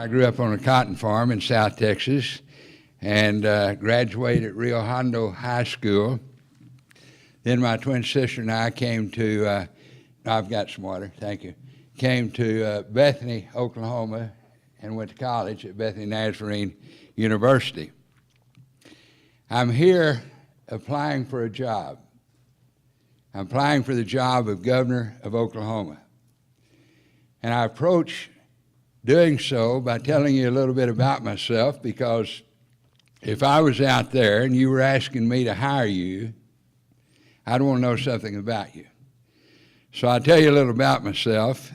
I grew up on a cotton farm in South Texas and graduated at Rio Hondo High School. Then my twin sister and I came to, I've got some water, thank you, came to Bethany, Oklahoma, and went to college at Bethany Nazarene University. I'm here applying for a job. I'm applying for the job of governor of Oklahoma. And I approach doing so by telling you a little bit about myself, because if I was out there and you were asking me to hire you, I'd want to know something about you. So I'll tell you a little about myself.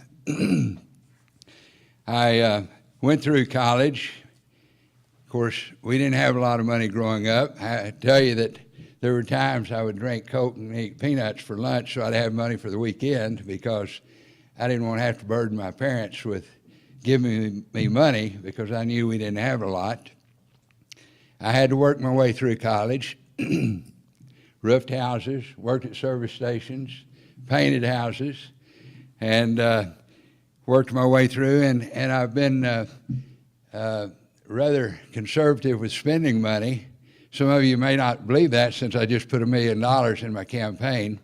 I went through college. Of course, we didn't have a lot of money growing up. I tell you that there were times I would drink Coke and eat peanuts for lunch so I'd have money for the weekend, because I didn't want to have to burden my parents with giving me money, because I knew we didn't have a lot. I had to work my way through college, roofed houses, worked at service stations, painted houses, and worked my way through. And I've been rather conservative with spending money. Some of you may not believe that, since I just put $1 million in my campaign,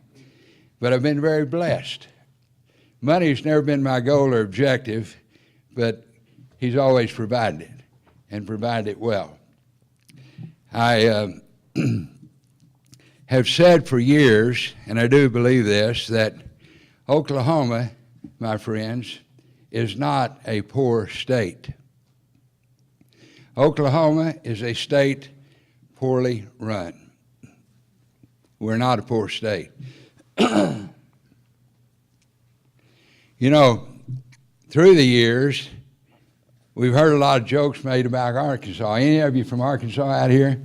but I've been very blessed. Money's never been my goal or objective, but he's always provided it, and provided it well. I have said for years, and I do believe this, that Oklahoma, my friends, is not a poor state. Oklahoma is a state poorly run. We're not a poor state. You know, through the years, we've heard a lot of jokes made about Arkansas. Any of you from Arkansas out here?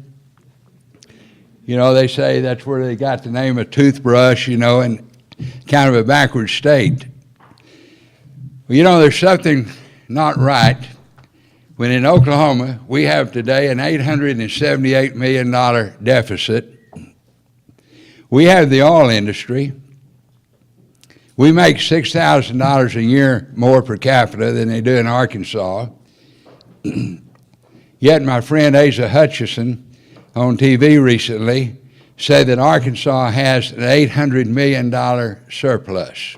You know, they say that's where they got the name of toothbrush, you know, and kind of a backward state. Well, you know, there's something not right when in Oklahoma we have today an $878 million deficit. We have the oil industry. We make $6,000 a year more per capita than they do in Arkansas. Yet my friend Asa Hutchison on TV recently said that Arkansas has an $800 million surplus.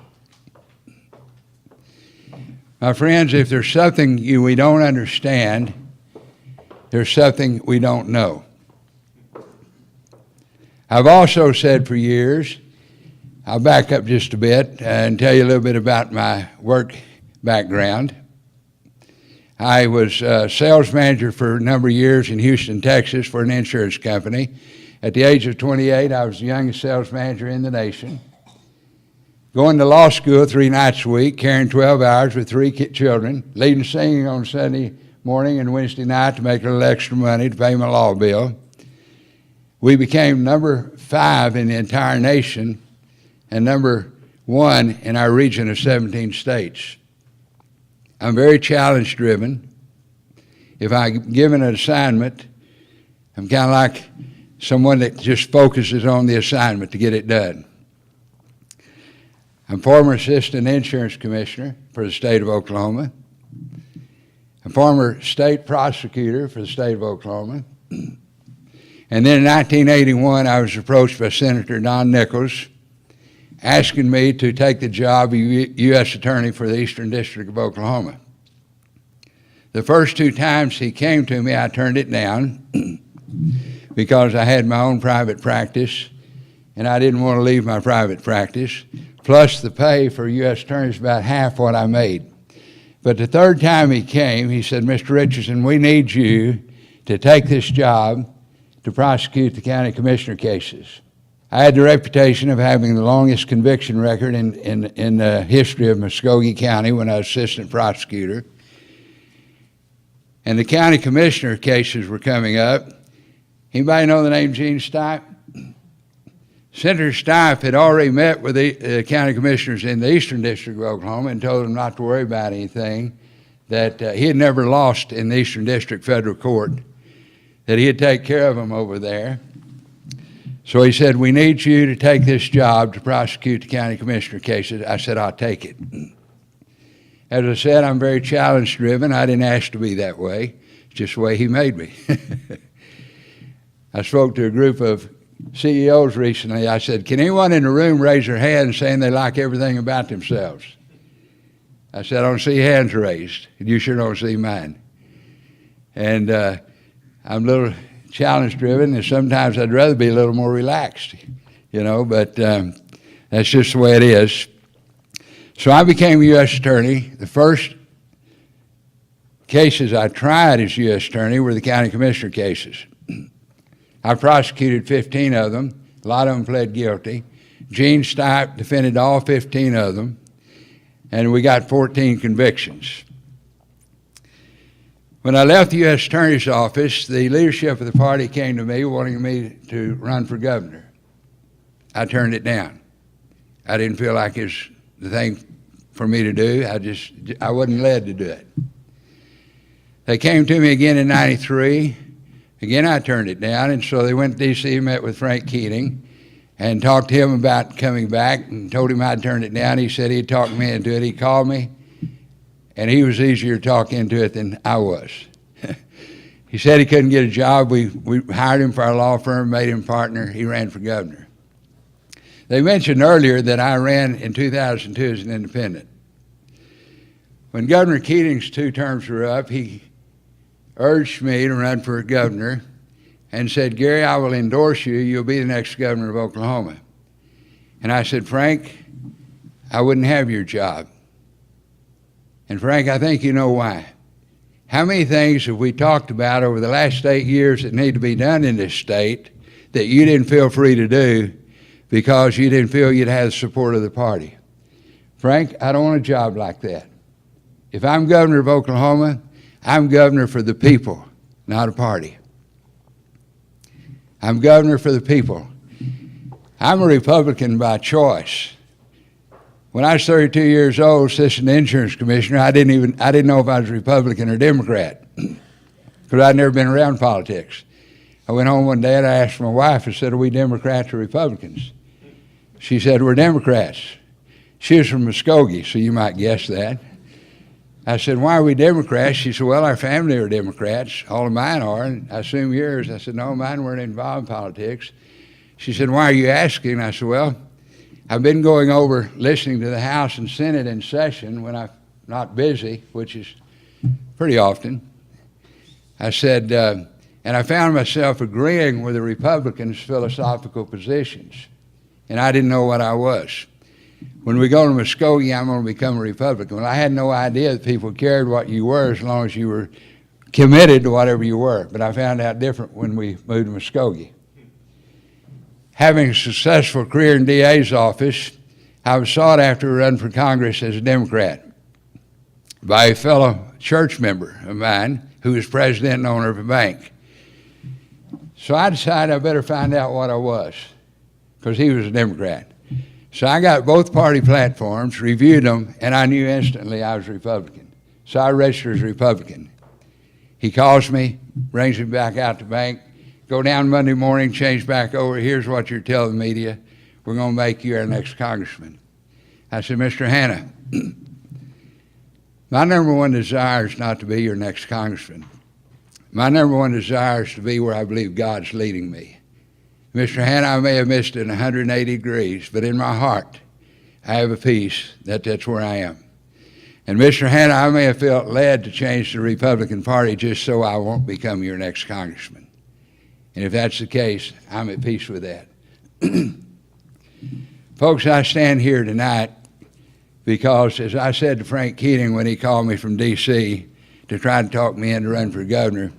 My friends, if there's something we don't understand, there's something we don't know. I've also said for years, I'll back up just a bit and tell you a little bit about my work background. I was a sales manager for a number of years in Houston, Texas for an insurance company. At the age of 28, I was the youngest sales manager in the nation. Going to law school 3 nights a week, carrying 12 hours with 3 children, leading singing on Sunday morning and Wednesday night to make a little extra money to pay my law bill. We became number 5 in the entire nation and number 1 in our region of 17 states. I'm very challenge driven. If I'm given an assignment, I'm kind of like someone that just focuses on the assignment to get it done. I'm former assistant insurance commissioner for the state of Oklahoma. I'm former state prosecutor for the state of Oklahoma. And then in 1981, I was approached by Senator Don Nichols, asking me to take the job of U.S. Attorney for the Eastern District of Oklahoma. The first 2 times he came to me, I turned it down because I had my own private practice, and I didn't want to leave my private practice. Plus the pay for U.S. Attorney is about half what I made. But the 3rd time he came, he said, Mr. Richardson, we need you to take this job to prosecute the county commissioner cases. I had the reputation of having the longest conviction record in the history of Muskogee County when I was assistant prosecutor. And the county commissioner cases were coming up. Anybody know the name Gene Stipe? Senator Stipe had already met with the county commissioners in the Eastern District of Oklahoma and told them not to worry about anything, that he had never lost in the Eastern District Federal Court, that he'd take care of them over there. So he said, we need you to take this job to prosecute the county commissioner cases. I said, I'll take it. As I said, I'm very challenge-driven. I didn't ask to be that way. It's just the way he made me. I spoke to a group of CEOs recently. I said, can anyone in the room raise their hand saying they like everything about themselves? I said, I don't see hands raised, and you sure don't see mine. And I'm a little challenge-driven, and sometimes I'd rather be a little more relaxed, but that's just the way it is. So I became a U.S. attorney. The first cases I tried as U.S. attorney were the county commissioner cases. I prosecuted 15 of them. A lot of them pled guilty. Gene Stipe defended all 15 of them, and we got 14 convictions. When I left the U.S. Attorney's Office, the leadership of the party came to me wanting me to run for governor. I turned it down. I didn't feel like it was the thing for me to do. I wasn't led to do it. They came to me again in '93. Again, I turned it down, and so they went to D.C., met with Frank Keating, and talked to him about coming back, and told him I'd turned it down. He said he'd talk me into it. He called me, and he was easier to talk into it than I was. He said he couldn't get a job. We hired him for our law firm, made him partner. He ran for governor. They mentioned earlier that I ran in 2002 as an independent. When Governor Keating's 2 terms were up, he urged me to run for governor and said, Gary, I will endorse you. You'll be the next governor of Oklahoma. And I said, Frank, I wouldn't have your job. And Frank, I think you know why. How many things have we talked about over the last 8 years that need to be done in this state that you didn't feel free to do because you didn't feel you'd have the support of the party? Frank, I don't want a job like that. If I'm governor of Oklahoma, I'm governor for the people, not a party. I'm governor for the people. I'm a Republican by choice. When I was 32 years old, assistant insurance commissioner, I didn't know if I was Republican or Democrat because I'd never been around politics. I went home one day and I asked my wife, I said, are we Democrats or Republicans? She said, we're Democrats. She was from Muskogee, so you might guess that. I said, why are we Democrats? She said, well, our family are Democrats. All of mine are, and I assume yours. I said, no, mine weren't involved in politics. She said, why are you asking? I said, well, I've been going over listening to the House and Senate in session when I'm not busy, which is pretty often. I said, and I found myself agreeing with the Republicans' philosophical positions, and I didn't know what I was. When we go to Muskogee, I'm going to become a Republican. Well, I had no idea that people cared what you were as long as you were committed to whatever you were, but I found out different when we moved to Muskogee. Having a successful career in DA's office, I was sought after to run for Congress as a Democrat by a fellow church member of mine who was president and owner of a bank. So I decided I better find out what I was, because he was a Democrat. So I got both party platforms, reviewed them, and I knew instantly I was Republican. So I registered as a Republican. He calls me, brings me back out to the bank, go down Monday morning, change back over, here's what you're telling the media, we're going to make you our next congressman. I said, Mr. Hanna, my number one desire is not to be your next congressman. My number one desire is to be where I believe God's leading me. Mr. Hanna, I may have missed it 180 degrees, but in my heart, I have a peace that that's where I am. And Mr. Hanna, I may have felt led to change the Republican Party just so I won't become your next congressman. And if that's the case, I'm at peace with that. Folks, I stand here tonight because, as I said to Frank Keating when he called me from D.C. to try to talk me in to run for governor,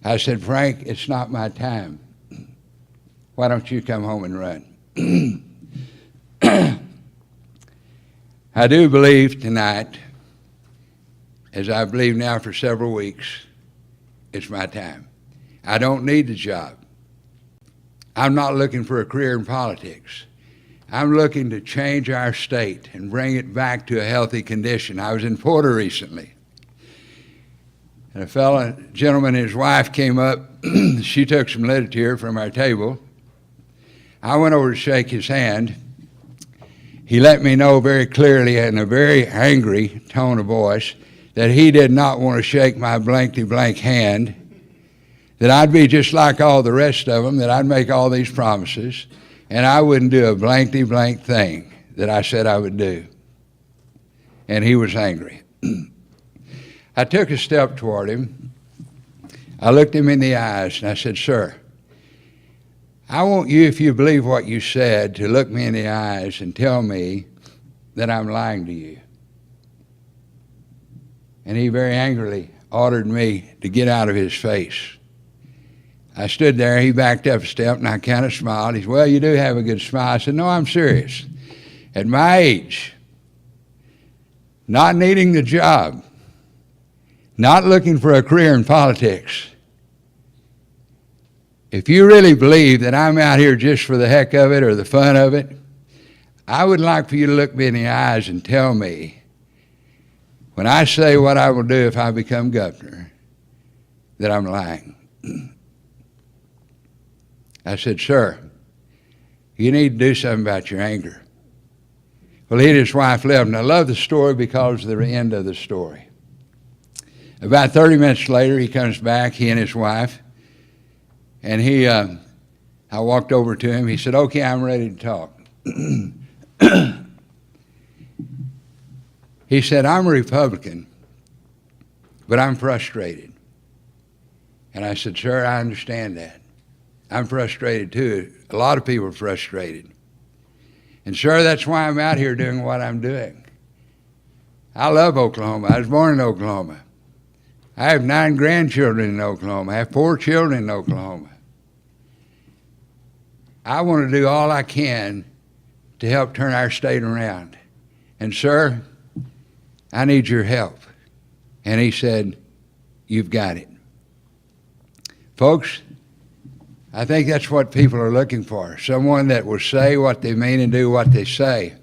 I said, Frank, it's not my time. Why don't you come home and run? I do believe tonight, as I believe now for several weeks, it's my time. I don't need the job. I'm not looking for a career in politics. I'm looking to change our state and bring it back to a healthy condition. I was in Porter recently, and a gentleman and his wife came up. She took some literature from our table. I went over to shake his hand, he let me know very clearly in a very angry tone of voice that he did not want to shake my blankety-blank hand, that I'd be just like all the rest of them, that I'd make all these promises, and I wouldn't do a blankety-blank thing that I said I would do. And he was angry. I took a step toward him. I looked him in the eyes, and I said, "Sir, I want you, if you believe what you said, to look me in the eyes and tell me that I'm lying to you." And he very angrily ordered me to get out of his face. I stood there, he backed up a step, and I kind of smiled. He said, "Well, you do have a good smile." I said, "No, I'm serious. At my age, not needing the job, not looking for a career in politics, if you really believe that I'm out here just for the heck of it or the fun of it, I would like for you to look me in the eyes and tell me, when I say what I will do if I become governor, that I'm lying." I said, "Sir, you need to do something about your anger." Well, he and his wife left, and I love the story because of the end of the story. About 30 minutes later, he comes back, he and his wife, and I walked over to him. He said, "Okay, I'm ready to talk." He said, "I'm a Republican, but I'm frustrated." And I said, "Sir, I understand that. I'm frustrated too. A lot of people are frustrated. And sir, that's why I'm out here doing what I'm doing. I love Oklahoma. I was born in Oklahoma. I have 9 grandchildren in Oklahoma. I have 4 children in Oklahoma. I want to do all I can to help turn our state around. And sir, I need your help." And he said, "You've got it." Folks, I think that's what people are looking for, someone that will say what they mean and do what they say.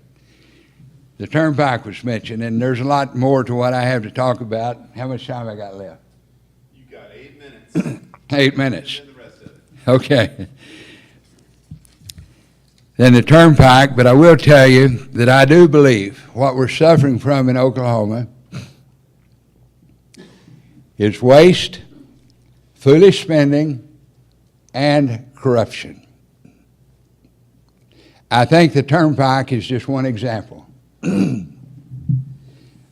The turnpike was mentioned, and there's a lot more to what I have to talk about. How much time I got left? You got 8 minutes. 8 minutes. And the rest of it. Okay. Then the turnpike, but I will tell you that I do believe what we're suffering from in Oklahoma is waste, foolish spending, and corruption. I think the turnpike is just one example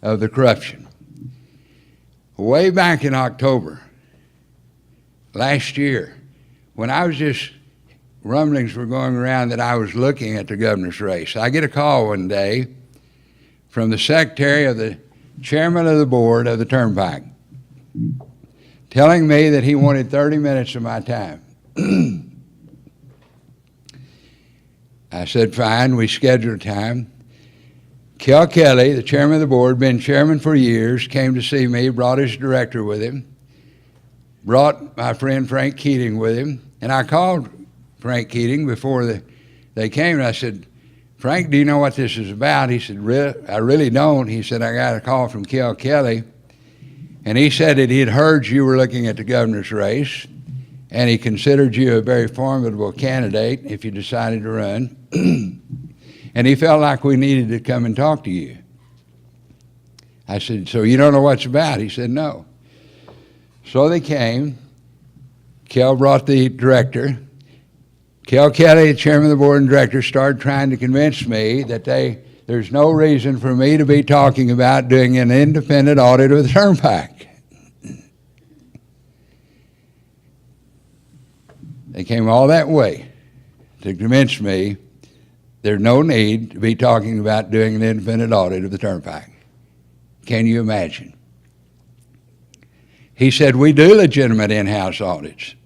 of the corruption. Way back in October last year, when I was just, rumblings were going around that I was looking at the governor's race, I get a call one day from the secretary of the chairman of the board of the turnpike telling me that he wanted 30 minutes of my time. I said, fine, we scheduled a time. Kel Kelly, the chairman of the board, been chairman for years, came to see me, brought his director with him, brought my friend Frank Keating with him, and I called Frank Keating before they came, and I said, "Frank, do you know what this is about?" He said, "I really don't." He said, "I got a call from Kel Kelly, and he said that he had heard you were looking at the governor's race, and he considered you a very formidable candidate if you decided to run, and he felt like we needed to come and talk to you." I said, "So you don't know what it's about?" He said, "No." So they came. Kel brought the director. Kel Kelly, the chairman of the board and director, started trying to convince me that there's no reason for me to be talking about doing an independent audit of the turnpike. They came all that way to convince me there's no need to be talking about doing an independent audit of the turnpike. Can you imagine? He said, "We do legitimate in-house audits."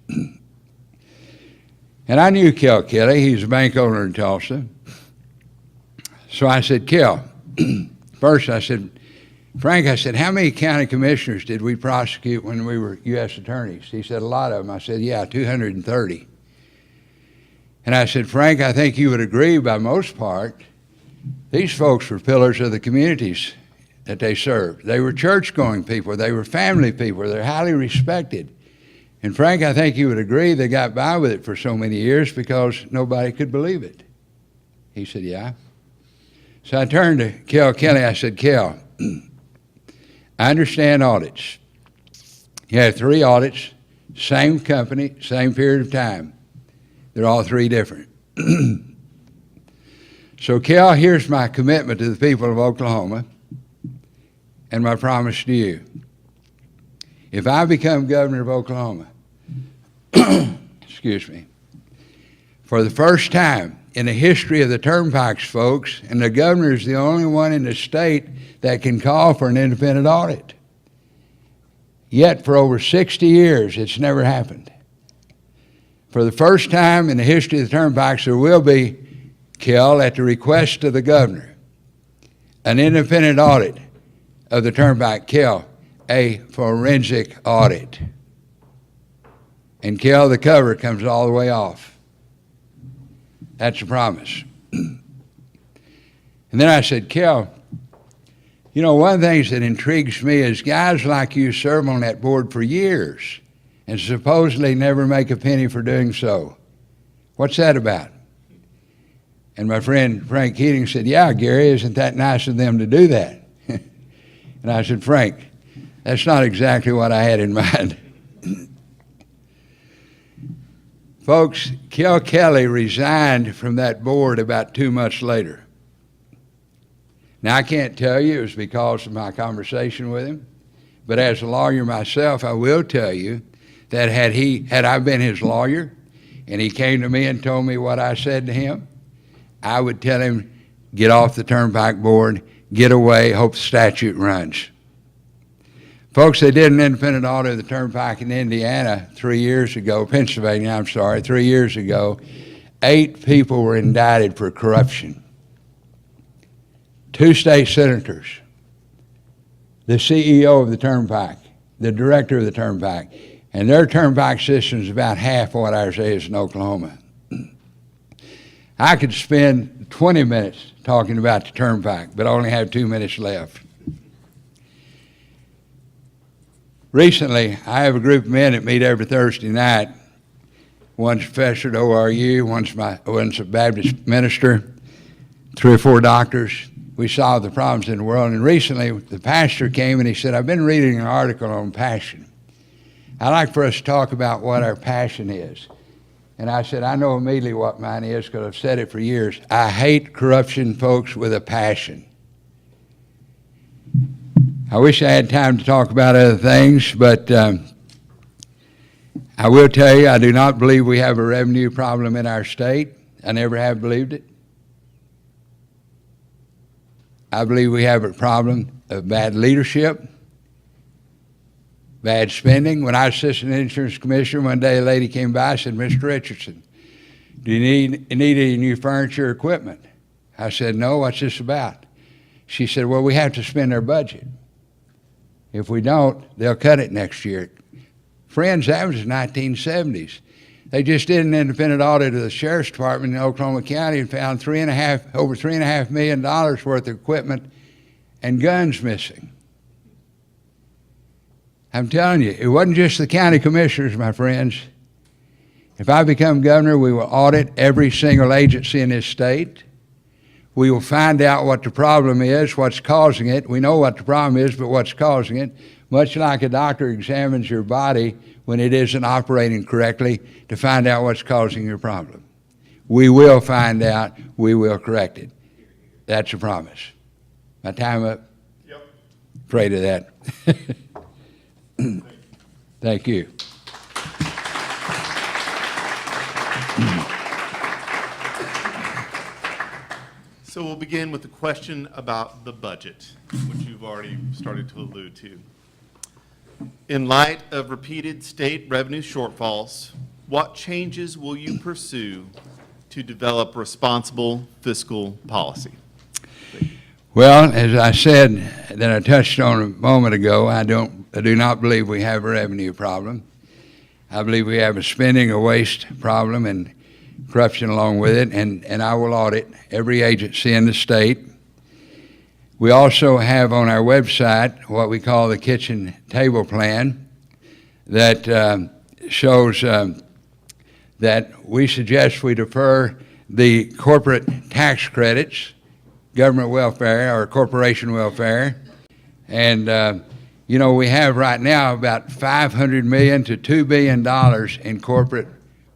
And I knew Kel Kelly. He's a bank owner in Tulsa. So I said, "Kel," first I said, "Frank," I said, "how many county commissioners did we prosecute when we were U.S. attorneys?" He said, "A lot of them." I said, "Yeah, 230. And I said, "Frank, I think you would agree by most part, these folks were pillars of the communities that they served. They were church-going people. They were family people. They're highly respected. And Frank, I think you would agree they got by with it for so many years because nobody could believe it." He said, "Yeah." So I turned to Kel Kelly. I said, Kel, I understand audits. You have 3 audits, same company, same period of time. They're all 3 different. So, Kel, here's my commitment to the people of Oklahoma and my promise to you. If I become governor of Oklahoma, excuse me, for the first time in the history of the turnpikes, folks, and the governor is the only one in the state that can call for an independent audit. Yet for over 60 years, it's never happened. For the first time in the history of the turnpikes, there will be, Kel, at the request of the governor, an independent audit of the turnpike. Kel, a forensic audit. And Kel, the cover comes all the way off. That's a promise. And then I said, Kel, you know, one of the things that intrigues me is guys like you serve on that board for years and supposedly never make a penny for doing so. What's that about? And my friend Frank Keating said, yeah, Gary, isn't that nice of them to do that? And I said, Frank, that's not exactly what I had in mind. Folks, Kel Kelly resigned from that board about 2 months later. Now, I can't tell you it was because of my conversation with him, but as a lawyer myself, I will tell you that had I been his lawyer and he came to me and told me what I said to him, I would tell him, get off the turnpike board, get away, hope the statute runs. Folks, they did an independent audit of the turnpike in Indiana 3 years ago, Pennsylvania, I'm sorry, 3 years ago. 8 people were indicted for corruption. 2 state senators, the CEO of the turnpike, the director of the turnpike, and their turnpike system is about half of what ours is in Oklahoma. I could spend 20 minutes talking about the turnpike, but I only have 2 minutes left. Recently, I have a group of men that meet every Thursday night. One's a professor at ORU, one's a Baptist minister, 3 or 4 doctors. We solve the problems in the world. And recently, the pastor came and he said, I've been reading an article on passion. I'd like for us to talk about what our passion is. And I said, I know immediately what mine is because I've said it for years. I hate corruption, folks, with a passion. I wish I had time to talk about other things, but I will tell you, I do not believe we have a revenue problem in our state. I never have believed it. I believe we have a problem of bad leadership, bad spending. When I was assistant insurance commissioner, one day a lady came by and said, Mr. Richardson, do you need any new furniture or equipment? I said, no, what's this about? She said, well, we have to spend our budget. If we don't, they'll cut it next year. Friends, that was the 1970s. They just did an independent audit of the sheriff's department in Oklahoma County and found over $3.5 million worth of equipment and guns missing. I'm telling you, it wasn't just the county commissioners, my friends. If I become governor, we will audit every single agency in this state. We will find out what the problem is, what's causing it. We know what the problem is, but what's causing it. Much like a doctor examines your body when it isn't operating correctly to find out what's causing your problem. We will find out, we will correct it. That's a promise. My time up? Yep. Afraid of that. Thank you. So we'll begin with the question about the budget, which you've already started to allude to. In light of repeated state revenue shortfalls, what changes will you pursue to develop responsible fiscal policy? Well, as I said, that I touched on a moment ago, I do not believe we have a revenue problem. I believe we have a spending, a waste problem, and corruption along with it, and I will audit every agency in the state. We also have on our website what we call the kitchen table plan that shows that we suggest we defer the corporate tax credits government welfare or corporation welfare. And, we have right now about $500 million to $2 billion in corporate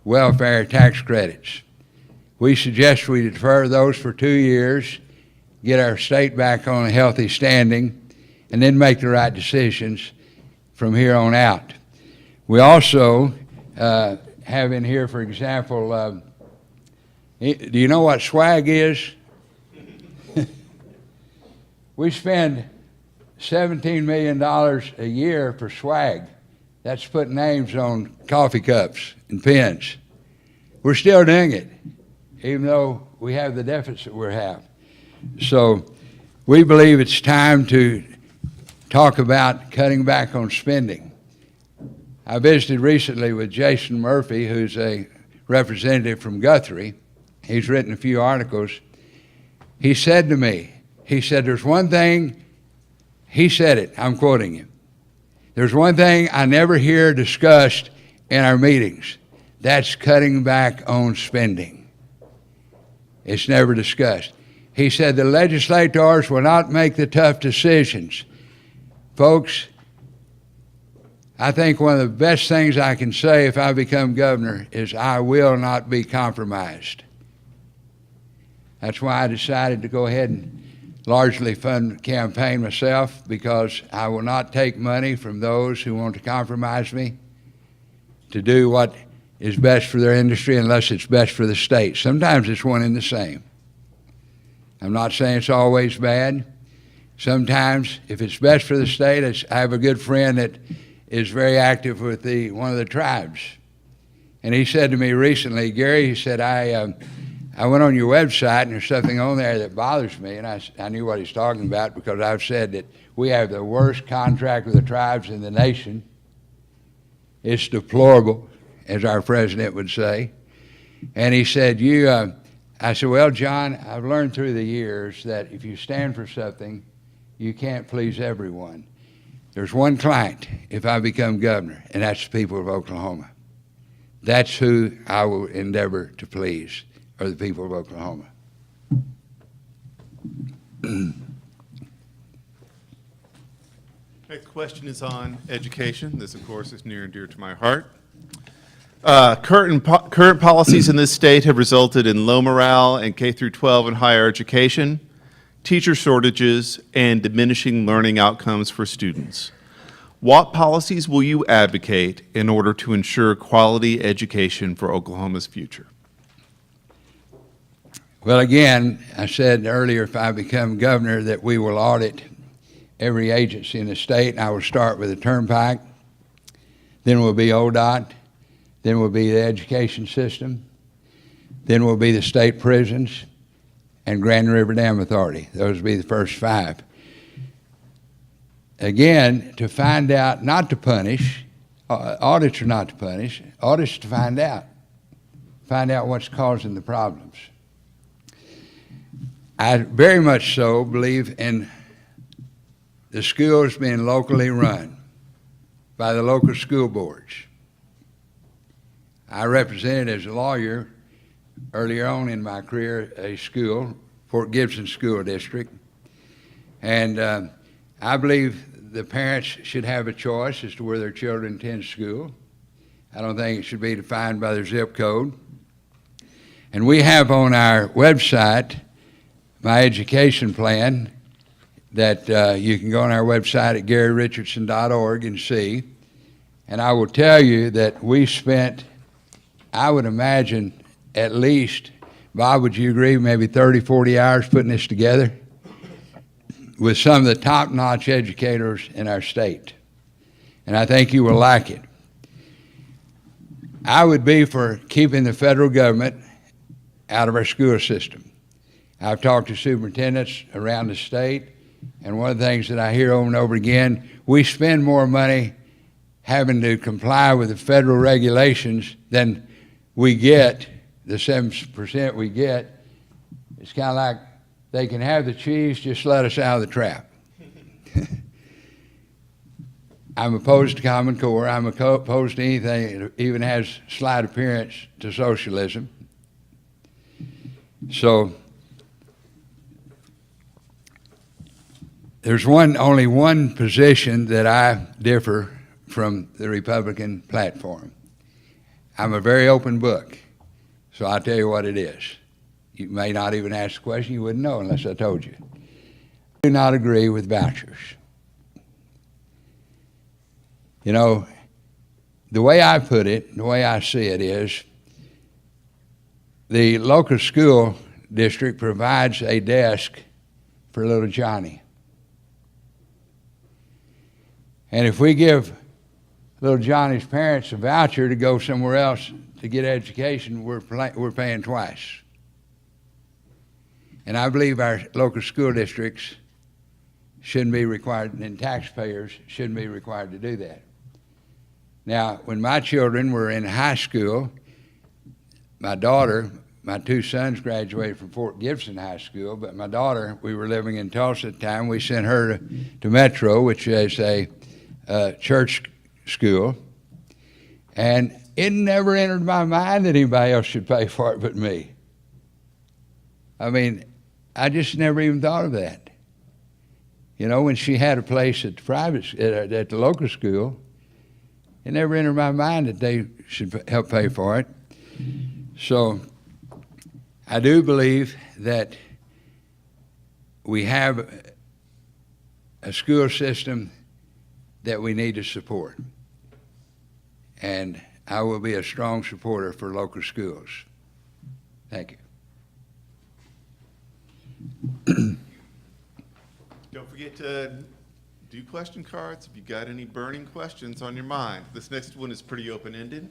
welfare tax credits. We suggest we defer those for 2 years, get our state back on a healthy standing, and then make the right decisions from here on out. We also have in here, for example, do you know what swag is? We spend $17 million a year for swag. That's putting names on coffee cups and pens. We're still doing it, even though we have the deficit we have. So we believe it's time to talk about cutting back on spending. I visited recently with Jason Murphy, who's a representative from Guthrie. He's written a few articles. He said to me, there's one thing, he said it, I'm quoting him, there's one thing I never hear discussed in our meetings. That's cutting back on spending. It's never discussed. He said the legislators will not make the tough decisions. Folks, I think one of the best things I can say if I become governor is I will not be compromised. That's why I decided to go ahead and largely fund the campaign myself, because I will not take money from those who want to compromise me to do what is best for their industry unless it's best for the state. Sometimes it's one and the same. I'm not saying it's always bad. Sometimes, if it's best for the state, I have a good friend that is very active with one of the tribes. And he said to me recently, Gary, he said, I went on your website and there's something on there that bothers me. And I knew what he's talking about, because I've said that we have the worst contract with the tribes in the nation. It's deplorable, as our president would say. And he said, I said, well, John, I've learned through the years that if you stand for something, you can't please everyone. There's one client if I become governor, and that's the people of Oklahoma. That's who I will endeavor to please, are the people of Oklahoma. Next question is on education. This, of course, is near and dear to my heart. Current policies in this state have resulted in low morale in K through 12 and higher education, teacher shortages, and diminishing learning outcomes for students. What policies will you advocate in order to ensure quality education for Oklahoma's future? Well, again, I said earlier, if I become governor, that we will audit every agency in the state, and I will start with the Turnpike, then will be ODOT, then will be the education system, then will be the state prisons, and Grand River Dam Authority. Those will be the first 5. Again, to find out, not to punish. Audits are not to punish. Audits to find out what's causing the problems. I very much so believe in the schools being locally run by the local school boards. I represented as a lawyer earlier on in my career a school, Fort Gibson School District, and I believe the parents should have a choice as to where their children attend school. I don't think it should be defined by their zip code. And we have on our website my education plan that you can go on our website at GaryRichardson.org and see. And I will tell you that we spent, I would imagine, at least, Bob, would you agree, maybe 30, 40 hours putting this together with some of the top-notch educators in our state. And I think you will like it. I would be for keeping the federal government out of our school system. I've talked to superintendents around the state, and one of the things that I hear over and over again, we spend more money having to comply with the federal regulations than we get, the 7% we get. It's kind of like they can have the cheese, just let us out of the trap. I'm opposed to Common Core. I'm opposed to anything that even has slight appearance to socialism. So there's only one position that I differ from the Republican platform. I'm a very open book, so I'll tell you what it is. You may not even ask the question, you wouldn't know unless I told you. I do not agree with vouchers. You know, the way I put it, the way I see it is, the local school district provides a desk for little Johnny. And if we give little Johnny's parents a voucher to go somewhere else to get education, we're paying twice. And I believe our local school districts shouldn't be required, and taxpayers shouldn't be required to do that. Now, when my children were in high school, my daughter, my two sons graduated from Fort Gibson High School, but my daughter, we were living in Tulsa at the time, we sent her to Metro, which is a church school, and it never entered my mind that anybody else should pay for it but me. I mean, I just never even thought of that. You know, when she had a place at the local school, it never entered my mind that they should help pay for it. So I do believe that we have a school system that we need to support. And I will be a strong supporter for local schools. Thank you. Don't forget to do question cards if you got any burning questions on your mind. This next one is pretty open-ended.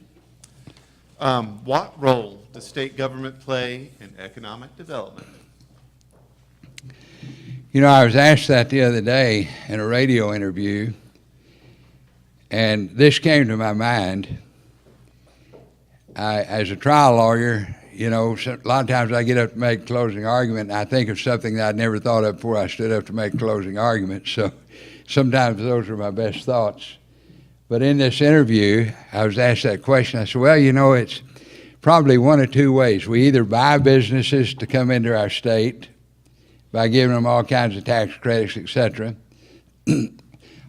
What role does state government play in economic development? You know, I was asked that the other day in a radio interview, and this came to my mind. As a trial lawyer, you know, a lot of times I get up to make a closing argument, and I think of something that I'd never thought of before I stood up to make a closing argument. So sometimes those are my best thoughts. But in this interview, I was asked that question. I said, well, you know, it's probably one of two ways. We either buy businesses to come into our state by giving them all kinds of tax credits, etc.,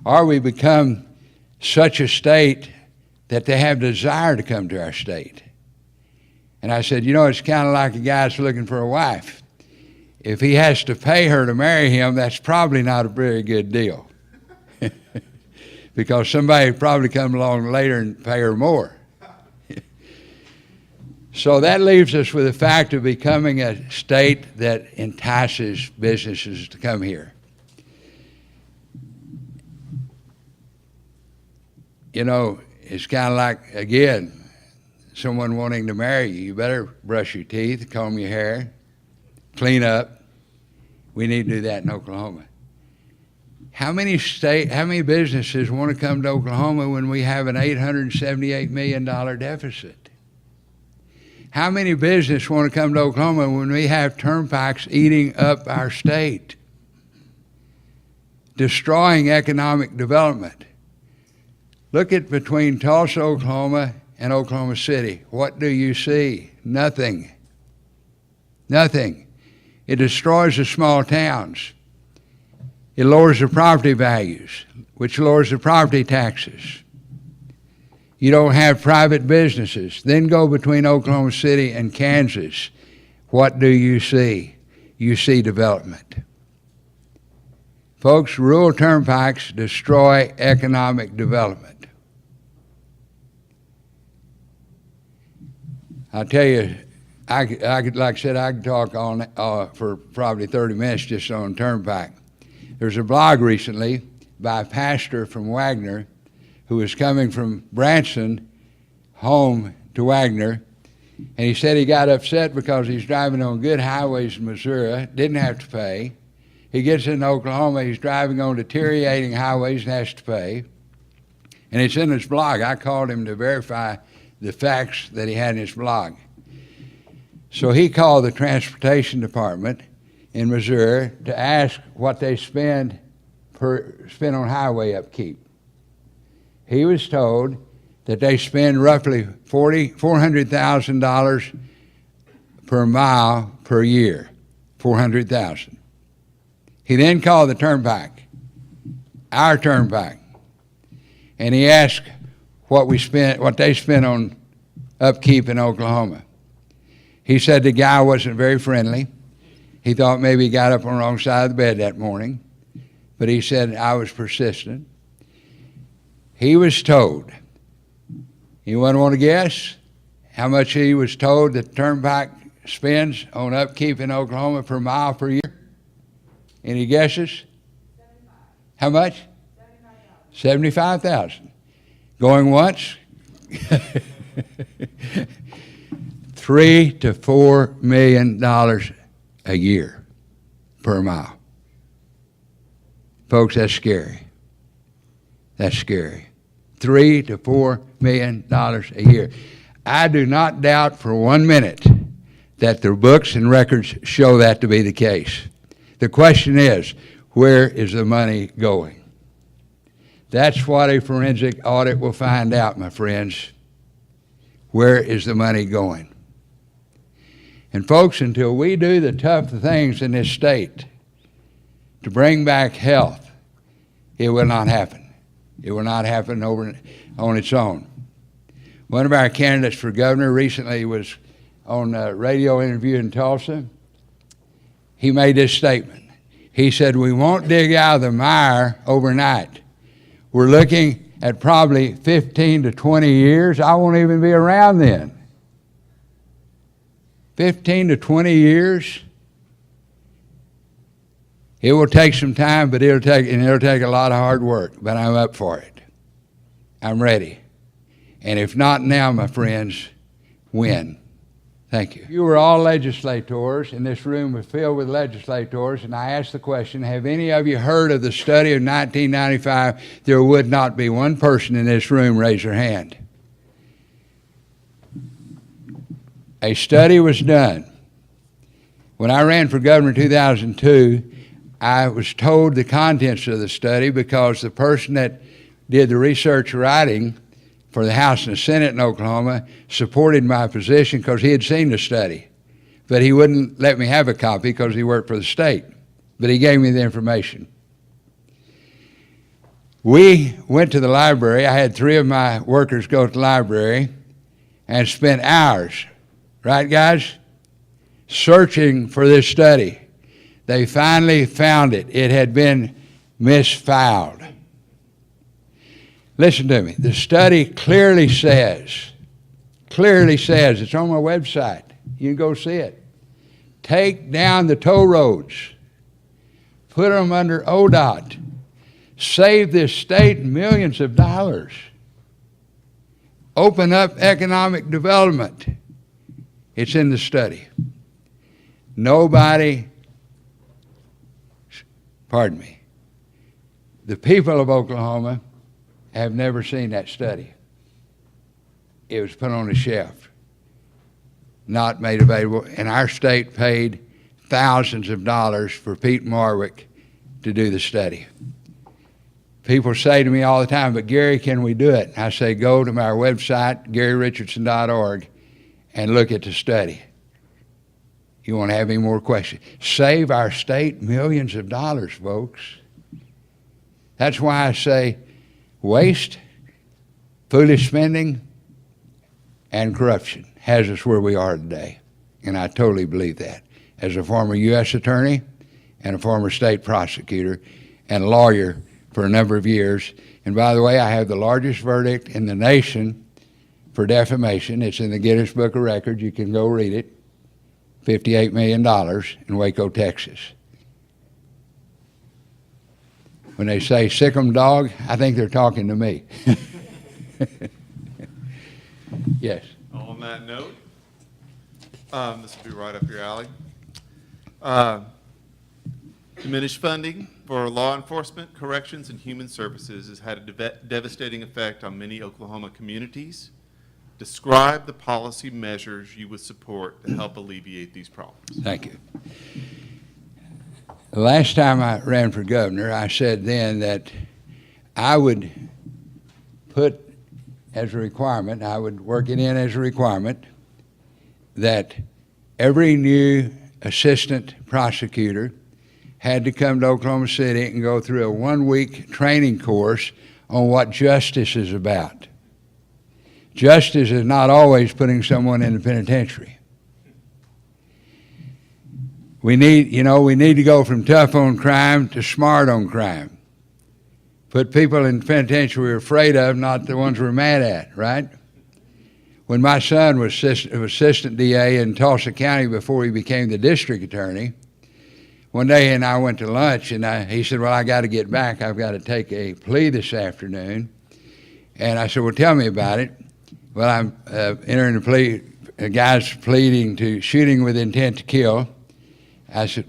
or we become such a state that they have desire to come to our state. And I said, you know, it's kind of like a guy's looking for a wife. If he has to pay her to marry him, that's probably not a very good deal. Because somebody would probably come along later and pay her more. So that leaves us with the fact of becoming a state that entices businesses to come here. You know, it's kind of like, again, someone wanting to marry you. You better brush your teeth, comb your hair, clean up. We need to do that in Oklahoma. How many businesses want to come to Oklahoma when we have an $878 million deficit? How many businesses want to come to Oklahoma when we have turnpikes eating up our state, destroying economic development? Look at between Tulsa, Oklahoma, and Oklahoma City. What do you see? Nothing. Nothing. It destroys the small towns. It lowers the property values, which lowers the property taxes. You don't have private businesses. Then go between Oklahoma City and Kansas. What do you see? You see development. Folks, rural turnpikes destroy economic development. I'll tell you, I could, like I said, I could talk on for probably 30 minutes just on turnpike. There's a blog recently by a pastor from Wagner who was coming from Branson home to Wagner, and he said he got upset because he's driving on good highways in Missouri, didn't have to pay. He gets into Oklahoma, he's driving on deteriorating highways and has to pay. And it's in his blog. I called him to verify the facts that he had in his blog. So he called the transportation department in Missouri to ask what they spend on highway upkeep. He was told that they spend roughly $400,000 per mile per year, $400,000. He then called the turnpike our turnpike. And he asked what they spent on upkeep in Oklahoma. He said the guy wasn't very friendly. He thought maybe he got up on the wrong side of the bed that morning. But he said I was persistent. He was told, anyone want to guess how much he was told the turnpike spends on upkeep in Oklahoma per mile per year? Any guesses? 75. How much? 75,000. $75,000. Going once? $3 to $4 million a year per mile. Folks, that's scary. That's scary. $3 to $4 million a year. I do not doubt for 1 minute that the books and records show that to be the case. The question is, where is the money going? That's what a forensic audit will find out, my friends. Where is the money going? And folks, until we do the tough things in this state to bring back health, it will not happen. It will not happen on its own. One of our candidates for governor recently was on a radio interview in Tulsa. He made this statement. He said, we won't dig out of the mire overnight. We're looking at probably 15 to 20 years. I won't even be around then. 15 to 20 years. It will take some time, but it'll take a lot of hard work, but I'm up for it. I'm ready. And if not now, my friends, when? Thank you. You were all legislators, and this room was filled with legislators, and I asked the question, have any of you heard of the study of 1995? There would not be one person in this room raise their hand. A study was done. When I ran for governor in 2002, I was told the contents of the study because the person that did the research writing for the House and the Senate in Oklahoma supported my position because he had seen the study. But he wouldn't let me have a copy because he worked for the state. But he gave me the information. We went to the library. I had 3 of my workers go to the library and spent hours, right guys, searching for this study. They finally found it. It had been misfiled. Listen to me. The study clearly says, it's on my website. You can go see it. Take down the toll roads. Put them under ODOT. Save this state millions of dollars. Open up economic development. It's in the study. The people of Oklahoma have never seen that study. It was put on a shelf, not made available, and our state paid thousands of dollars for Pete Marwick to do the study. People say to me all the time, but Gary, can we do it? I say, go to my website, GaryRichardson.org, and look at the study. You won't have any more questions. Save our state millions of dollars, folks. That's why I say waste, foolish spending, and corruption has us where we are today. And I totally believe that. As a former U.S. attorney and a former state prosecutor and a lawyer for a number of years. And by the way, I have the largest verdict in the nation for defamation. It's in the Guinness Book of Records. You can go read it. $58 million in Waco, Texas. When they say sick 'em dog, I think they're talking to me. Yes. On that note, this will be right up your alley. Diminished funding for law enforcement, corrections, and human services has had a devastating effect on many Oklahoma communities. Describe the policy measures you would support to help alleviate these problems. Thank you. The last time I ran for governor, I said then that I would put as a requirement, I would work it in as a requirement, that every new assistant prosecutor had to come to Oklahoma City and go through a 1-week training course on what justice is about. Justice is not always putting someone in the penitentiary. We need to go from tough on crime to smart on crime. Put people in the penitentiary we're afraid of, not the ones we're mad at, right? When my son was assistant DA in Tulsa County before he became the district attorney, one day he and I went to lunch, and he said, well, I got to get back. I've got to take a plea this afternoon. And I said, well, tell me about it. Well, I'm entering a plea. A guy's pleading to shooting with intent to kill. I said,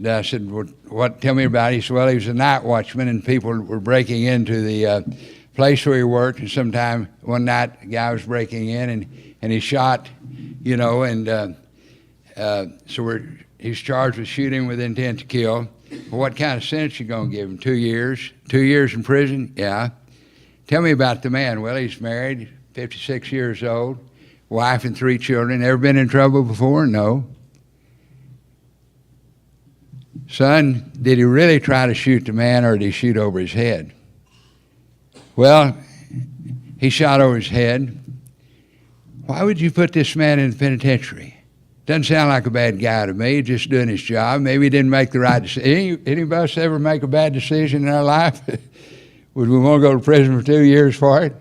well, what? Tell me about it. He said, well, he was a night watchman, and people were breaking into the place where he worked. And sometime one night, a guy was breaking in, and he shot, he's charged with shooting with intent to kill. Well, what kind of sentence you going to give him? 2 years? 2 years in prison? Yeah. Tell me about the man. Well, he's married, 56 years old, wife and 3 children. Ever been in trouble before? No. Son, did he really try to shoot the man, or did he shoot over his head? Well, he shot over his head. Why would you put this man in the penitentiary? Doesn't sound like a bad guy to me, just doing his job. Maybe he didn't make the right decision. Any of us ever make a bad decision in our life? Would we want to go to prison for 2 years for it?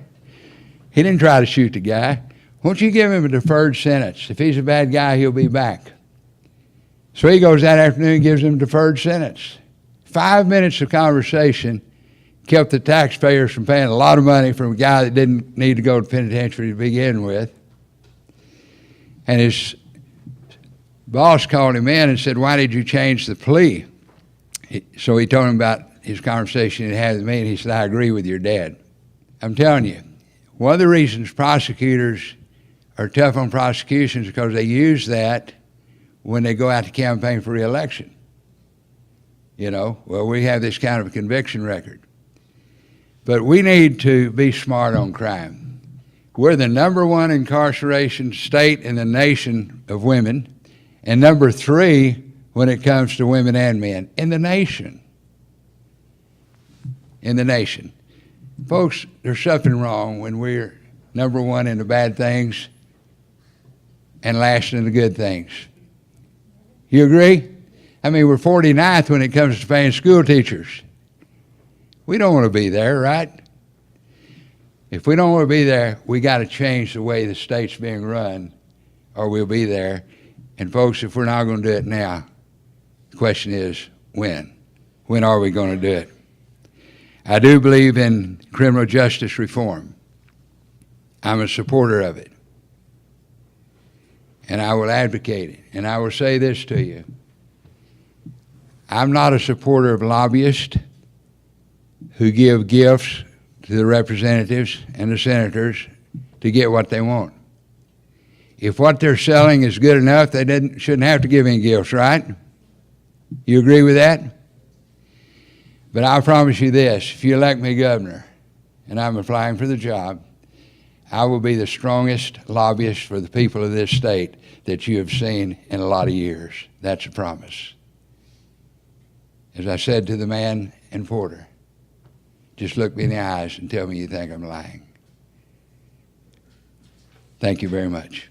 He didn't try to shoot the guy. Won't you give him a deferred sentence? If he's a bad guy, he'll be back. So he goes that afternoon and gives him a deferred sentence. 5 minutes of conversation kept the taxpayers from paying a lot of money from a guy that didn't need to go to penitentiary to begin with. And his boss called him in and said, why did you change the plea? So he told him about his conversation he had with me, and he said, I agree with your dad. I'm telling you, one of the reasons prosecutors are tough on prosecutions is because they use that when they go out to campaign for re-election. Well, we have this kind of a conviction record. But we need to be smart on crime. We're the #1 incarceration state in the nation of women, and #3 when it comes to women and men in the nation. In the nation. Folks, there's something wrong when we're #1 in the bad things and last in the good things. You agree? I mean, we're 49th when it comes to paying school teachers. We don't want to be there, right? If we don't want to be there, we got to change the way the state's being run, or we'll be there. And folks, if we're not going to do it now, the question is, when? When are we going to do it? I do believe in criminal justice reform. I'm a supporter of it. And I will advocate it. And I will say this to you. I'm not a supporter of lobbyists who give gifts to the representatives and the senators to get what they want. If what they're selling is good enough, they shouldn't have to give any gifts, right? You agree with that? But I promise you this, if you elect me governor, and I'm applying for the job, I will be the strongest lobbyist for the people of this state that you have seen in a lot of years. That's a promise. As I said to the man in Porter, just look me in the eyes and tell me you think I'm lying. Thank you very much.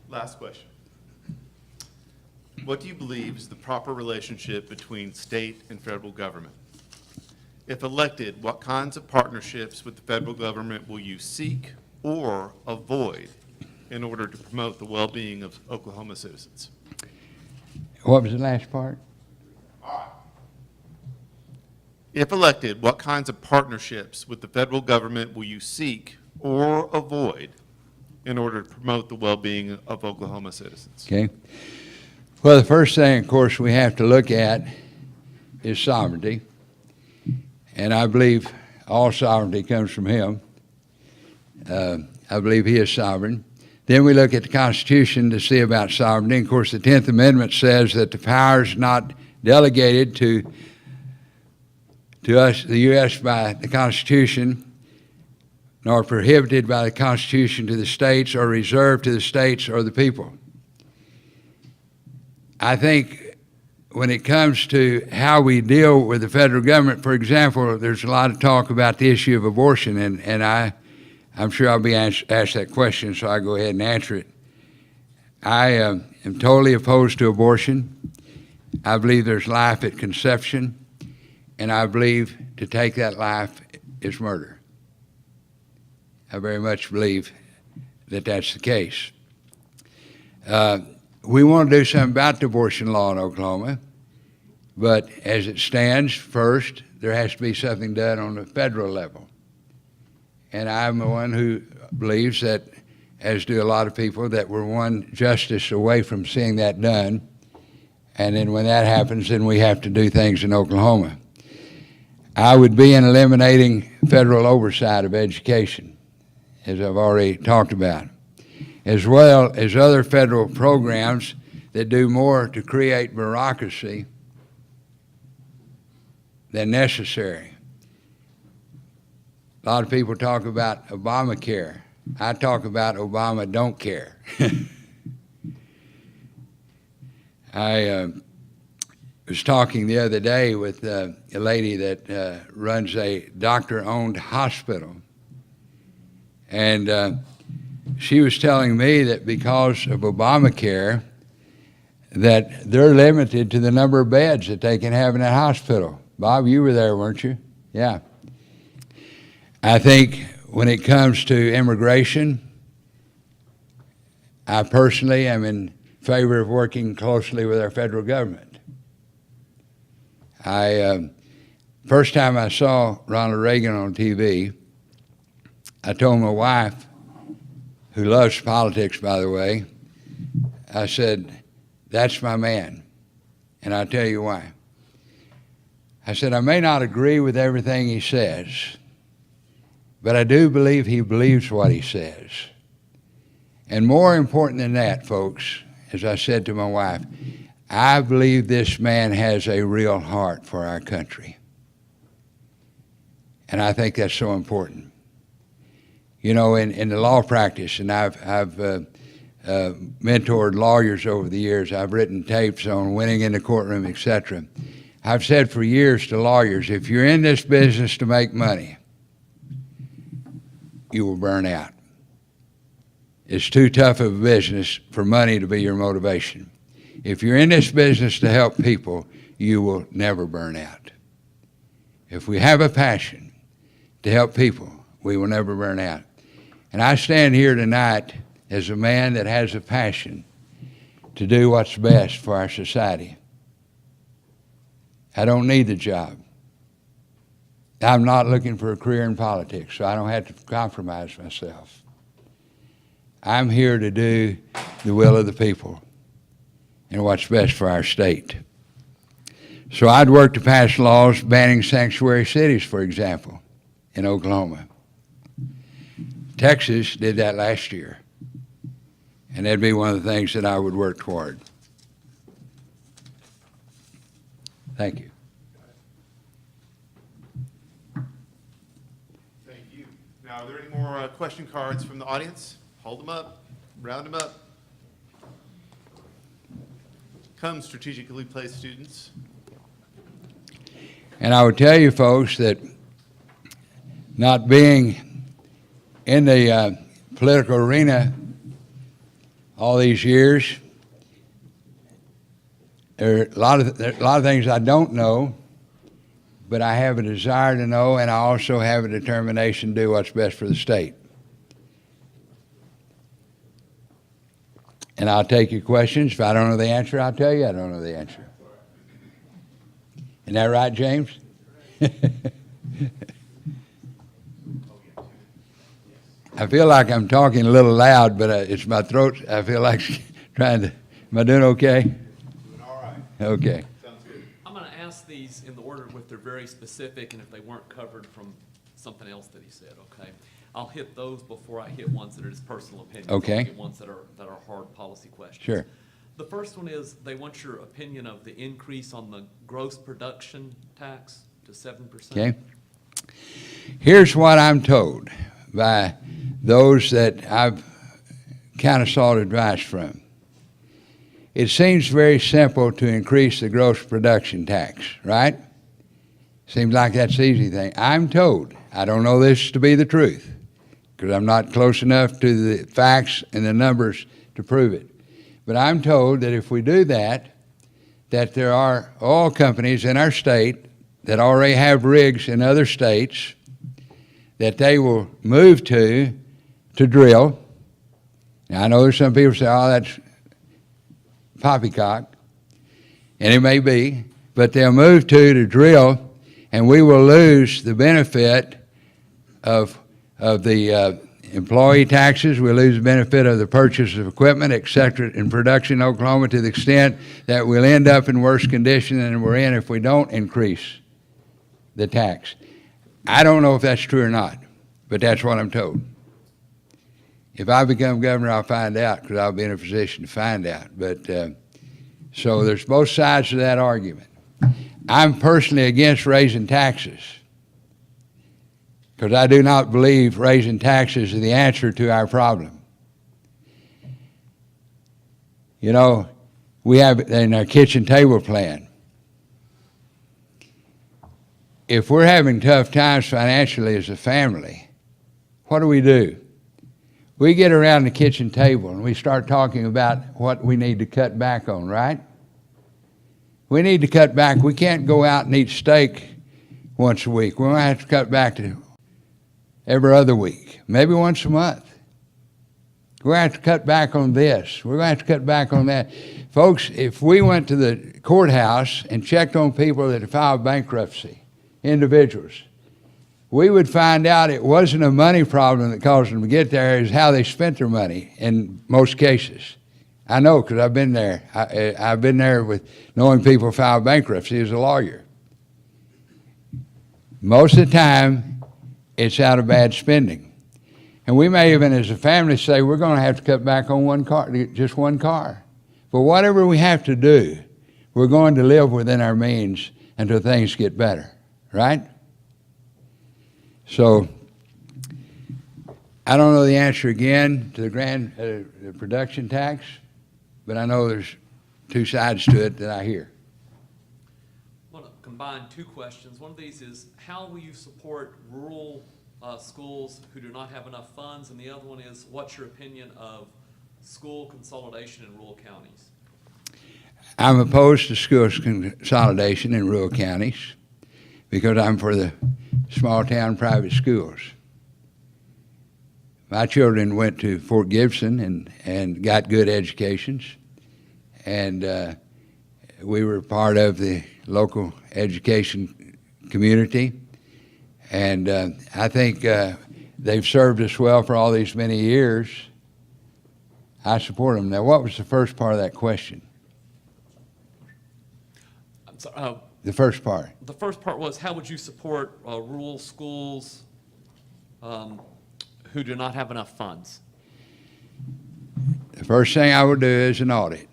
Last question. What do you believe is the proper relationship between state and federal government? If elected, what kinds of partnerships with the federal government will you seek or avoid in order to promote the well-being of Oklahoma citizens? What was the last part? If elected, what kinds of partnerships with the federal government will you seek or avoid in order to promote the well-being of Oklahoma citizens? Okay. Well, the first thing, of course, we have to look at is sovereignty. And I believe all sovereignty comes from him. I believe he is sovereign. Then we look at the Constitution to see about sovereignty. And of course, the 10th Amendment says that the powers not delegated to us, the U.S., by the Constitution, nor prohibited by the Constitution to the states, or reserved to the states or the people. I think when it comes to how we deal with the federal government, for example, there's a lot of talk about the issue of abortion, and I'm sure I'll be asked that question, so I'll go ahead and answer it. I am totally opposed to abortion. I believe there's life at conception, and I believe to take that life is murder. I very much believe that that's the case. We want to do something about the abortion law in Oklahoma, but as it stands, first, there has to be something done on the federal level. And I'm the one who believes that, as do a lot of people, that we're one justice away from seeing that done. And then when that happens, then we have to do things in Oklahoma. I would be in eliminating federal oversight of education, as I've already talked about, as well as other federal programs that do more to create bureaucracy than necessary. A lot of people talk about Obamacare. I talk about Obama don't care. I was talking the other day with a lady that runs a doctor-owned hospital, and she was telling me that because of Obamacare, that they're limited to the number of beds that they can have in that hospital. Bob, you were there, weren't you? Yeah. I think when it comes to immigration, I personally am in favor of working closely with our federal government. First time I saw Ronald Reagan on TV, I told my wife, who loves politics, by the way, I said, that's my man, and I'll tell you why. I said, I may not agree with everything he says, but I do believe he believes what he says. And more important than that, folks, as I said to my wife, I believe this man has a real heart for our country. And I think that's so important. You know, in the law practice, and I've mentored lawyers over the years, I've written tapes on winning in the courtroom, etc. I've said for years to lawyers, if you're in this business to make money, you will burn out. It's too tough of a business for money to be your motivation. If you're in this business to help people, you will never burn out. If we have a passion to help people, we will never burn out. And I stand here tonight as a man that has a passion to do what's best for our society. I don't need the job. I'm not looking for a career in politics, so I don't have to compromise myself. I'm here to do the will of the people and what's best for our state. So I'd work to pass laws banning sanctuary cities, for example, in Oklahoma. Texas did that last year, and that'd be one of the things that I would work toward. Thank you. Thank you. Now, are there any more question cards from the audience? Hold them up, round them up. Come, strategically placed students. And I would tell you folks that not being in the political arena all these years, there are a lot of things I don't know, but I have a desire to know, and I also have a determination to do what's best for the state. And I'll take your questions. If I don't know the answer, I'll tell you I don't know the answer. Isn't that right, James? I feel like I'm talking a little loud, but it's my throat. I feel like trying to, am I doing okay? Doing all right. Okay. Sounds good. I'm going to ask these in the order with they're very specific and if they weren't covered from something else that he said, okay? I'll hit those before I hit ones that are just personal opinions. Okay. I'll hit ones that are hard policy questions. Sure. The first one is they want your opinion of the increase on the gross production tax to 7%. Okay. Here's what I'm told by those that I've kind of sought advice from. it seems very simple to increase the gross production tax, right? Seems like that's the easy thing. I'm told, I don't know this to be the truth, because I'm not close enough to the facts and the numbers to prove it. But I'm told that if we do that, that there are oil companies in our state that already have rigs in other states that they will move to drill. Now, I know there's some people say, oh, that's poppycock, and it may be, but they'll move to drill, and we will lose the benefit of the employee taxes. We'll lose the benefit of the purchase of equipment, et cetera, in production in Oklahoma, to the extent that we'll end up in worse condition than we're in if we don't increase the tax. I don't know if that's true or not, but that's what I'm told. If I become governor, I'll find out, because I'll be in a position to find out. But so there's both sides to that argument. I'm personally against raising taxes, because I do not believe raising taxes is the answer to our problem. You know, we have in our kitchen table plan, if we're having tough times financially as a family, what do? We get around the kitchen table and we start talking about what we need to cut back on, right? We need to cut back. We can't go out and eat steak once a week. We're going to have to cut back to every other week, maybe once a month. We're going to have to cut back on this. We're going to have to cut back on that. Folks, if we went to the courthouse and checked on people that have filed bankruptcy, individuals, we would find out it wasn't a money problem that caused them to get there, it was how they spent their money in most cases. I know, because I've been there. I've been there with knowing people file bankruptcy as a lawyer. Most of the time, it's out of bad spending. And we may even, as a family, say we're going to have to cut back on one car, just one car. But whatever we have to do, we're going to live within our means until things get better, right? So, I don't know the answer again to the production tax, but I know there's two sides to it that I hear. I want to combine two questions. One of these is, how will you support rural schools who do not have enough funds? And the other one is, what's your opinion of school consolidation in rural counties? I'm opposed to school consolidation in rural counties because I'm for the small town private schools. My children went to Fort Gibson and got good educations, and we were part of the local education community, and I think they've served us well for all these many years. I support them. Now, what was the first part of that question? I'm sorry. The first part. The first part was, how would you support rural schools who do not have enough funds? The first thing I would do is an audit.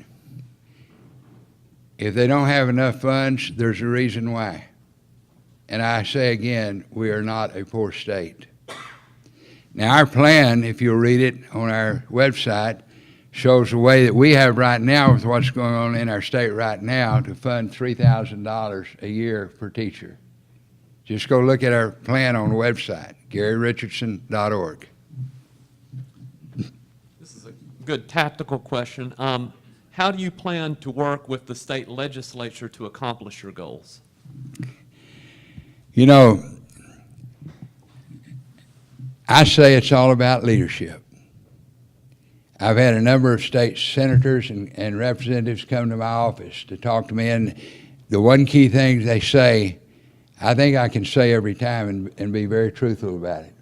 If they don't have enough funds, there's a reason why. And I say again, we are not a poor state. Now, our plan, if you'll read it on our website, shows the way that we have right now with what's going on in our state right now to fund $3,000 a year per teacher. Just go look at our plan on the website, GaryRichardson.org. This is a good tactical question. How do you plan to work with the state legislature to accomplish your goals? You know, I say it's all about leadership. I've had a number of state senators and representatives come to my office to talk to me, and the one key thing they say, I think I can say every time and be very truthful about it,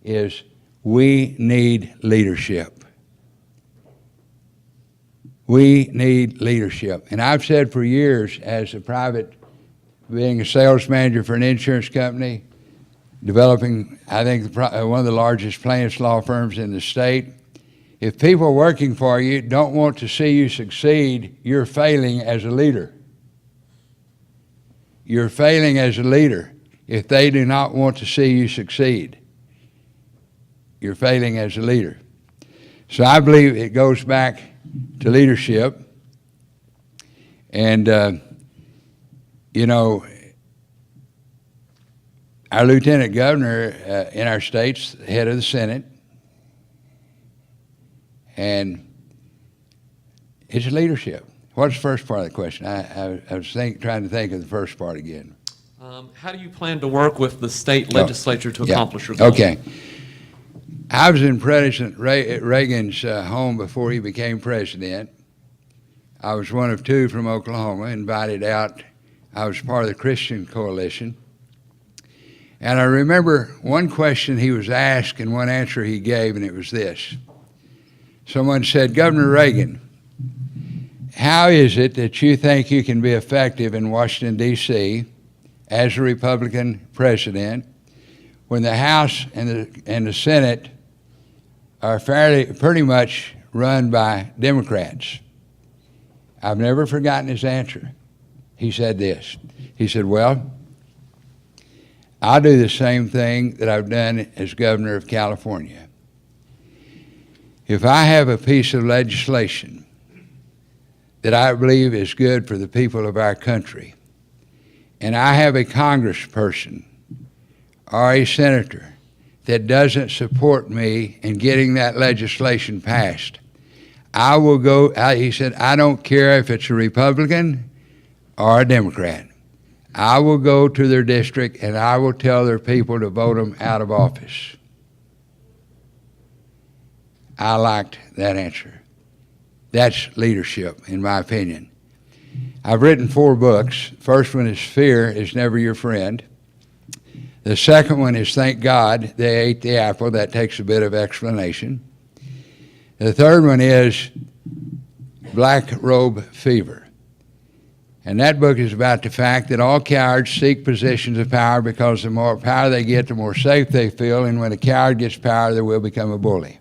is we need leadership. We need leadership. And I've said for years, as a private, being a sales manager for an insurance company, developing, I think, one of the largest plaintiffs' law firms in the state, if people working for you don't want to see you succeed, you're failing as a leader. You're failing as a leader if they do not want to see you succeed. You're failing as a leader. So I believe it goes back to leadership. And, you know, our lieutenant governor in our state's head of the Senate, and it's leadership. What's the first part of the question? I was trying to think of the first part again. How do you plan to work with the state legislature to accomplish your goal? Okay. I was in President Reagan's home before he became president. I was one of two from Oklahoma invited out. I was part of the Christian Coalition. And I remember one question he was asked and one answer he gave, and it was this. Someone said, Governor Reagan, how is it that you think you can be effective in Washington, D.C. as a Republican president when the House and the Senate are pretty much run by Democrats? I've never forgotten his answer. He said this. He said, well, I'll do the same thing that I've done as governor of California. If I have a piece of legislation that I believe is good for the people of our country, and I have a congressperson or a senator that doesn't support me in getting that legislation passed, I will go, he said, I don't care if it's a Republican or a Democrat. I will go to their district and I will tell their people to vote them out of office. I liked that answer. That's leadership, in my opinion. I've written 4 books. First one is Fear is Never Your Friend. The second one is Thank God They Ate the Apple. That takes a bit of explanation. The third one is Black Robe Fever. And that book is about the fact that all cowards seek positions of power because the more power they get, the more safe they feel. And when a coward gets power, they will become a bully.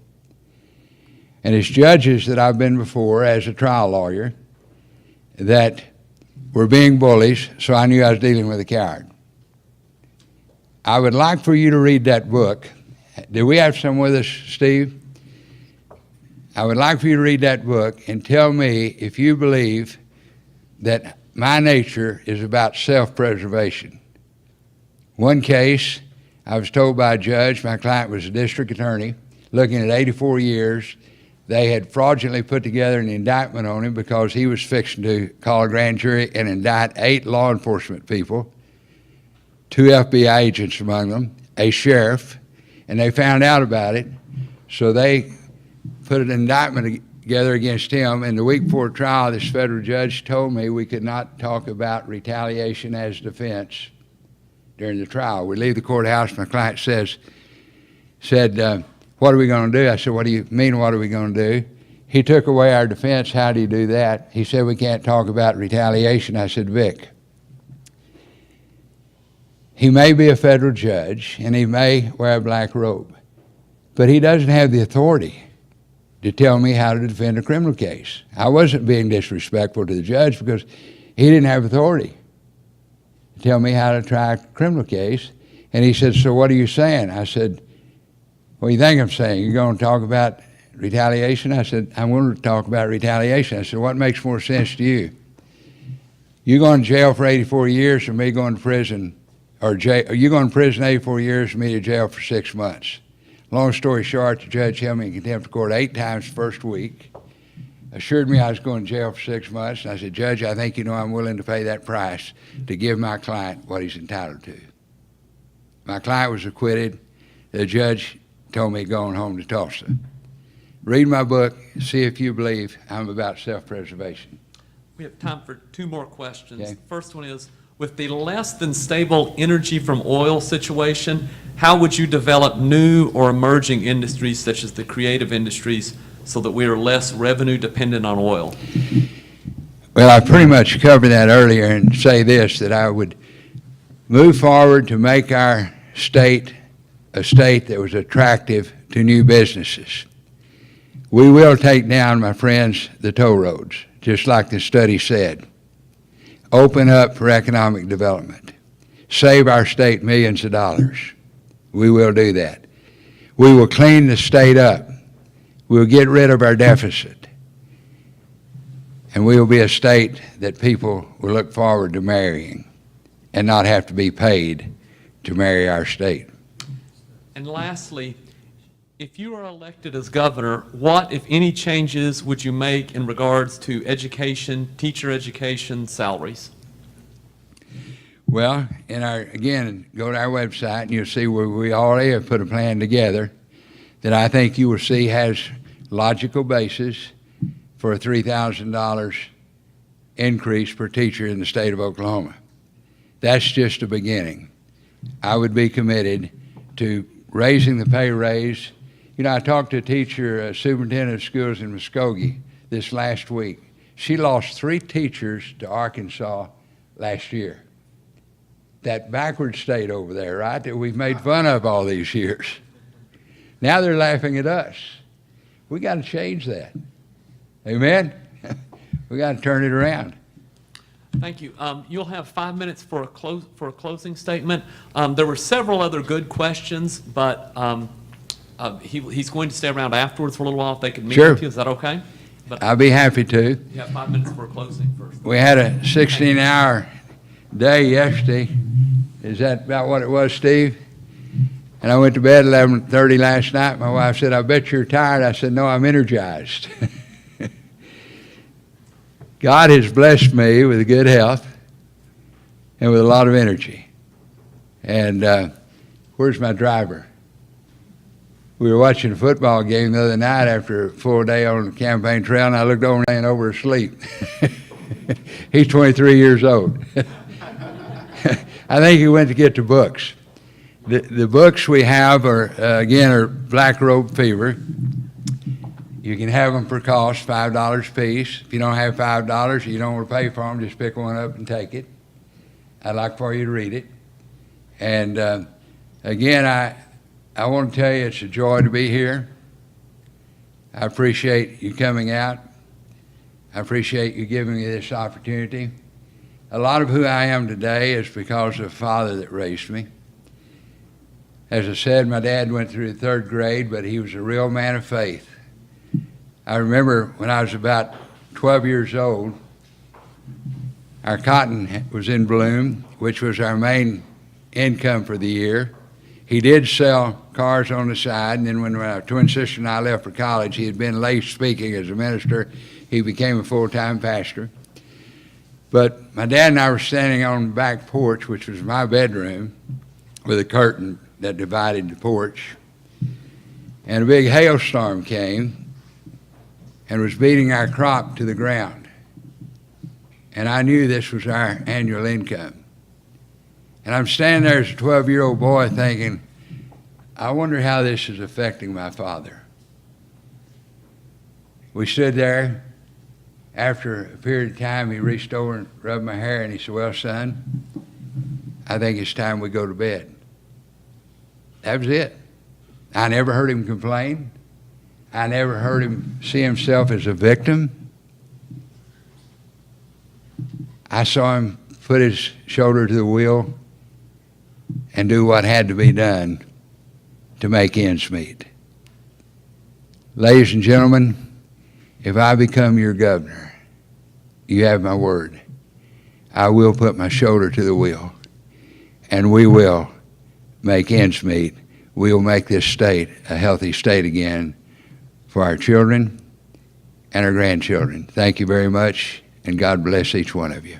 And it's judges that I've been before as a trial lawyer that were being bullies, so I knew I was dealing with a coward. I would like for you to read that book. Do we have some with us, Steve? I would like for you to read that book and tell me if you believe that my nature is about self-preservation. One case, I was told by a judge, my client was a district attorney, looking at 84 years. They had fraudulently put together an indictment on him because he was fixing to call a grand jury and indict 8 law enforcement people, 2 FBI agents among them, a sheriff, and they found out about it, so they put an indictment together against him. And the week before trial, this federal judge told me we could not talk about retaliation as defense during the trial. We leave the courthouse, my client said, what are we going to do? I said, what do you mean, what are we going to do? He took away our defense. How do you do that? He said, we can't talk about retaliation. I said, Vic, he may be a federal judge and he may wear a black robe, but he doesn't have the authority to tell me how to defend a criminal case. I wasn't being disrespectful to the judge because he didn't have authority to tell me how to try a criminal case. And he said, so what are you saying? I said, what do you think I'm saying? You're going to talk about retaliation? I said, I'm going to talk about retaliation. I said, what makes more sense to you? You going to jail for 84 years or me going to prison, or you going to prison 84 years or me to jail for 6 months? Long story short, the judge held me in contempt of court 8 times the first week, assured me I was going to jail for 6 months, and I said, Judge, I think you know I'm willing to pay that price to give my client what he's entitled to. My client was acquitted. The judge told me going home to Tulsa. Read my book, see if you believe I'm about self-preservation. We have time for 2 more questions. Okay. The first one is, with the less than stable energy from oil situation, how would you develop new or emerging industries such as the creative industries so that we are less revenue dependent on oil? Well, I pretty much covered that earlier and say this, that I would move forward to make our state a state that was attractive to new businesses. We will take down, my friends, the toll roads, just like the study said. Open up for economic development. Save our state millions of dollars. We will do that. We will clean the state up. We'll get rid of our deficit. And we will be a state that people will look forward to marrying and not have to be paid to marry our state. And lastly, if you are elected as governor, what, if any, changes would you make in regards to education, teacher education, salaries? Well, again, go to our website and you'll see where we already have put a plan together that I think you will see has logical basis for a $3,000 increase per teacher in the state of Oklahoma. That's just a beginning. I would be committed to raising the pay raise. You know, I talked to a teacher, superintendent of schools in Muskogee this last week. She lost 3 teachers to Arkansas last year. That backward state over there, right, that we've made fun of all these years. Now they're laughing at us. We got to change that. Amen? We got to turn it around. Thank you. You'll have 5 minutes for a closing statement. There were several other good questions, but he's going to stay around afterwards for a little while if they could meet Sure. with you. Is that okay? But I'll be happy to. you have 5 minutes for a closing first. We had a 16-hour day yesterday. Is that about what it was, Steve? And I went to bed 11:30 last night. My wife said, "I bet you're tired." I said, "No, I'm energized." God has blessed me with good health and with a lot of energy. And where's my driver? We were watching a football game the other night after a full day on the campaign trail, and I looked over and laying over asleep. He's 23 years old. I think he went to get the books. The books we have are Black Robe Fever. You can have them for cost, $5 a piece. If you don't have $5, you don't want to pay for them, just pick one up and take it. I'd like for you to read it. And again, I want to tell you it's a joy to be here. I appreciate you coming out. I appreciate you giving me this opportunity. A lot of who I am today is because of the father that raised me. As I said, my dad went through the 3rd grade, but he was a real man of faith. I remember when I was about 12 years old, our cotton was in bloom, which was our main income for the year. He did sell cars on the side, and then when my twin sister and I left for college, he had been late speaking as a minister. He became a full-time pastor. But my dad and I were standing on the back porch, which was my bedroom, with a curtain that divided the porch. And a big hailstorm came and was beating our crop to the ground. And I knew this was our annual income. And I'm standing there as a 12-year-old boy thinking, I wonder how this is affecting my father. We stood there. After a period of time, he reached over and rubbed my hair, and he said, "Well, son, I think it's time we go to bed." That was it. I never heard him complain. I never heard him see himself as a victim. I saw him put his shoulder to the wheel and do what had to be done to make ends meet. Ladies and gentlemen, if I become your governor, you have my word. I will put my shoulder to the wheel, and we will make ends meet. We will make this state a healthy state again for our children and our grandchildren. Thank you very much, and God bless each one of you.